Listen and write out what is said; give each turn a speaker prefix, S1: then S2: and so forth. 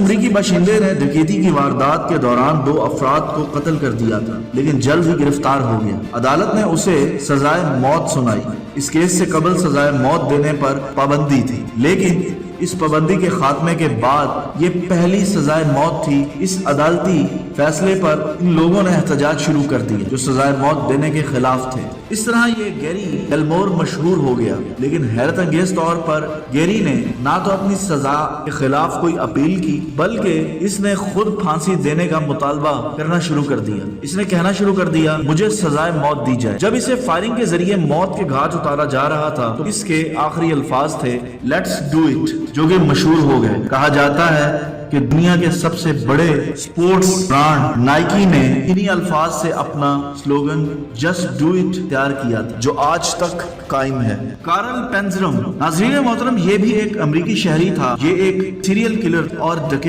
S1: امریکی باشندے نے ڈکیتی کی واردات کے دوران 2 افراد کو قتل کر دیا تھا، لیکن جلد ہی گرفتار ہو گیا۔ عدالت نے اسے سزائے موت سنائی۔ اس کیس سے قبل سزائے موت دینے پر پابندی تھی، لیکن اس پابندی کے خاتمے کے بعد یہ پہلی سزائے موت تھی۔ اس عدالتی فیصلے پر ان لوگوں نے احتجاج شروع کر دیا جو سزائے موت دینے کے خلاف تھے۔ اس طرح یہ گیری ایلمور مشہور ہو گیا، لیکن حیرت انگیز طور پر گیری نے نہ تو اپنی سزا کے خلاف کوئی اپیل کی، بلکہ اس نے خود پھانسی دینے کا مطالبہ کرنا شروع کر دیا۔ اس نے کہنا شروع کر دیا مجھے سزائے موت دی جائے۔ جب اسے فائرنگ کے ذریعے موت کے گھاٹ اتارا جا رہا تھا تو اس کے آخری الفاظ تھے لیٹس ڈو اٹ، جو کہ مشہور ہو گئے۔ کہا جاتا ہے کہ دنیا کے سب سے بڑے سپورٹس برانڈ نائکی نے انہی الفاظ سے اپنا سلوگن جسٹ ڈو اٹ تیار کیا تھا، جو آج تک قائم ہے۔ کارل پینزرم، ناظرین محترم، یہ بھی ایک امریکی شہری تھا۔ یہ ایک سیریل کلر اور ڈکیت